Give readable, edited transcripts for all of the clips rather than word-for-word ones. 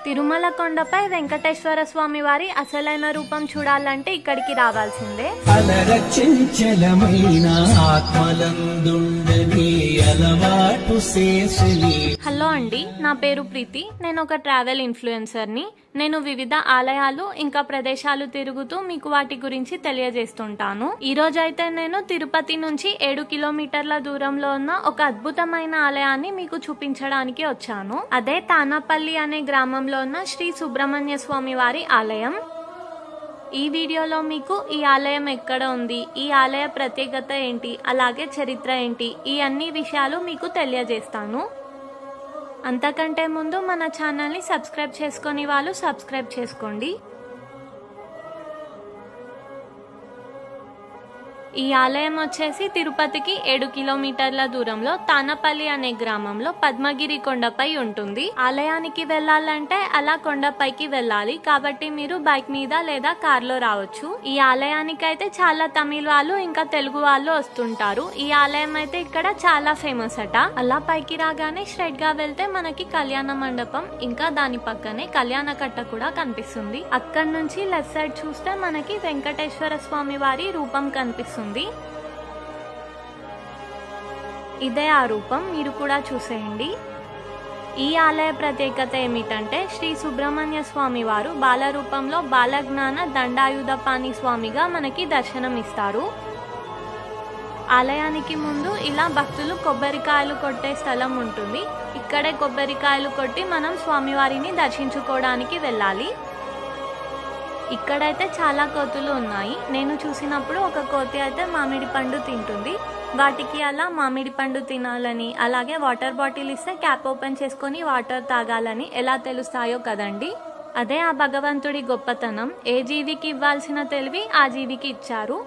తిరుమల కొండపై వెంకటేశ్వర స్వామి వారి అసలైన రూపం చూడాలంటే ఇక్కడికి రావాల్సిందే. హలో అండి, నా పేరు ప్రీతి. నేను ఒక ట్రావెల్ ఇన్ఫ్లుయెన్సర్ని. నేను వివిధ ఆలయాలు ఇంకా ప్రదేశాలు తిరుగుతూ మీకు వాటి గురించి తెలియజేస్తుంటాను. ఈ రోజు అయితే నేను తిరుపతి నుంచి 7 కిలోమీటర్ల దూరంలో ఉన్న ఒక అద్భుతమైన ఆలయాన్ని మీకు చూపించడానికి వచ్చాను. అదే తానపల్లి అనే గ్రామంలో ఉన్న శ్రీ సుబ్రహ్మణ్య స్వామి వారి ఆలయం. ఈ వీడియోలో మీకు ఈ ఆలయం ఎక్కడ ఉంది, ఈ ఆలయ ప్రత్యేకత ఏంటి, అలాగే చరిత్ర ఏంటి, ఈ అన్ని విషయాలు మీకు తెలియజేస్తాను. అంతకంటే ముందు మన ఛానల్ని సబ్స్క్రైబ్ చేసుకొని వాళ్ళు సబ్స్క్రైబ్ చేసుకోండి. ఈ ఆలయం వచ్చేసి తిరుపతికి 7 కిలోమీటర్ల దూరంలో తానపల్లి అనే గ్రామంలో పద్మగిరి కొండపై ఉంటుంది. ఆలయానికి వెళ్లాలంటే అలా కొండపైకి వెళ్ళాలి, కాబట్టి మీరు బైక్ మీద లేదా కార్ లో రావచ్చు. ఈ ఆలయానికి అయితే చాలా తమిళ వాళ్ళు ఇంకా తెలుగు వాళ్ళు వస్తుంటారు. ఈ ఆలయం అయితే ఇక్కడ చాలా ఫేమస్ అట. అలా పైకి రాగానే స్ట్రైట్ గా వెళ్తే మనకి కళ్యాణ మండపం ఇంకా దాని పక్కనే కళ్యాణ కట్ట కూడా కనిపిస్తుంది. అక్కడి నుంచి లెఫ్ట్ సైడ్ చూస్తే మనకి వెంకటేశ్వర స్వామి వారి రూపం కనిపిస్తుంది. ఇదే ఆ రూపం, మీరు కూడా చూసేయండి. ఈ ఆలయ ప్రత్యేకత ఏమిటంటే శ్రీ సుబ్రహ్మణ్య స్వామి వారు బాల రూపంలో బాలజ్ఞాన దండాయుధపాణి స్వామిగా మనకి దర్శనం ఇస్తారు. ఆలయానికి ముందు ఇలా భక్తులు కొబ్బరికాయలు కొట్టే స్థలం ఉంటుంది. ఇక్కడే కొబ్బరికాయలు కొట్టి మనం స్వామివారిని దర్శించుకోవడానికి వెళ్ళాలి. ఇక్కడైతే చాలా కోతులు ఉన్నాయి. నేను చూసినప్పుడు ఒక కోతి అయితే మామిడి పండు తింటుంది. వాటికి అలా మామిడి పండు తినాలని, అలాగే వాటర్ బాటిల్ ఇస్తే క్యాప్ ఓపెన్ చేసుకొని వాటర్ తాగాలని ఎలా తెలుస్తాయో కదండి. అదే ఆ భగవంతుడి గొప్పతనం. ఏ జీవికి ఇవ్వాల్సిన తెలివి ఆ జీవికి ఇచ్చారు.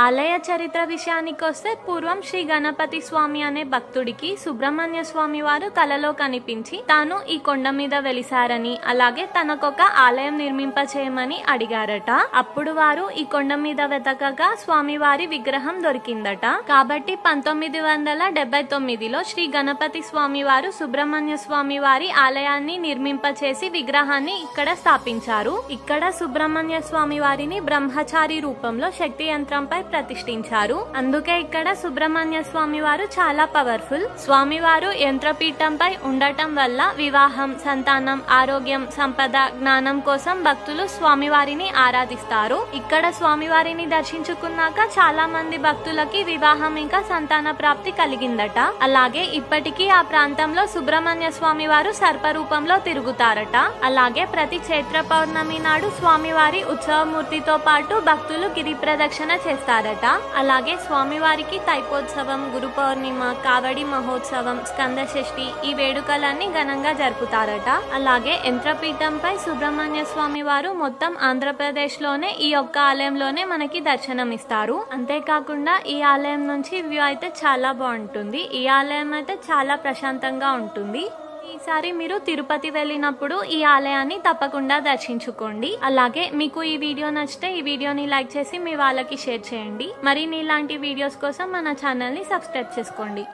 ఆలయ చరిత్ర విషయానికి వస్తే పూర్వం శ్రీ గణపతి స్వామి అనే భక్తుడికి సుబ్రహ్మణ్య స్వామి వారు కలలో కనిపించి తాను ఈ కొండ మీద వెలిసారని, అలాగే తనకొక ఆలయం నిర్మింపచేయమని అడిగారట. అప్పుడు వారు ఈ కొండ మీద వెతకగా స్వామివారి విగ్రహం దొరికిందట. కాబట్టి 1979లో శ్రీ గణపతి స్వామి వారు సుబ్రహ్మణ్య స్వామి వారి ఆలయాన్ని నిర్మింపచేసి విగ్రహాన్ని ఇక్కడ స్థాపించారు. ఇక్కడ సుబ్రహ్మణ్య స్వామి వారిని బ్రహ్మచారి రూపంలో శక్తి యంత్రంపై ప్రతిష్ఠించారు. అందుకే ఇక్కడ సుబ్రహ్మణ్య స్వామి వారు చాలా పవర్ఫుల్. స్వామివారు యంత్రపీఠంపై ఉండటం వల్ల వివాహం, సంతానం, ఆరోగ్యం, సంపద, జ్ఞానం కోసం భక్తులు స్వామివారిని ఆరాధిస్తారు. ఇక్కడ స్వామివారిని దర్శించుకున్నాక చాలా మంది భక్తులకి వివాహం ఇంకా సంతాన ప్రాప్తి కలిగిందట. అలాగే ఇప్పటికీ ఆ ప్రాంతంలో సుబ్రహ్మణ్య స్వామి వారు సర్పరూపంలో తిరుగుతారట. అలాగే ప్రతి చైత్ర పౌర్ణమి నాడు స్వామివారి ఉత్సవమూర్తితో పాటు భక్తులు గిరి ప్రదక్షిణ చేస్తారు. అలాగే స్వామివారికి తైపోత్సవం, గురు పౌర్ణిమ, కావడి మహోత్సవం, స్కంద షష్ఠి ఈ వేడుకలన్నీ ఘనంగా జరుపుతారట. అలాగే యంత్రపీఠంపై సుబ్రహ్మణ్య స్వామి వారు మొత్తం ఆంధ్రప్రదేశ్ లోనే ఈ ఒక్క ఆలయంలోనే మనకి దర్శనం ఇస్తారు. అంతేకాకుండా ఈ ఆలయం నుంచి వ్యూ అయితే చాలా బాగుంటుంది. ఈ ఆలయం అయితే చాలా ప్రశాంతంగా ఉంటుంది. ఈసారి మీరు తిరుపతి వెళ్ళినప్పుడు ఈ ఆలయాన్ని తప్పకుండా దర్శించుకోండి. అలాగే మీకు ఈ వీడియో నచ్చితే ఈ వీడియోని లైక్ చేసి మీ వాళ్ళకి షేర్ చేయండి. మరిన్ని ఇలాంటి వీడియోస్ కోసం మన ఛానల్ని సబ్స్క్రైబ్ చేసుకోండి.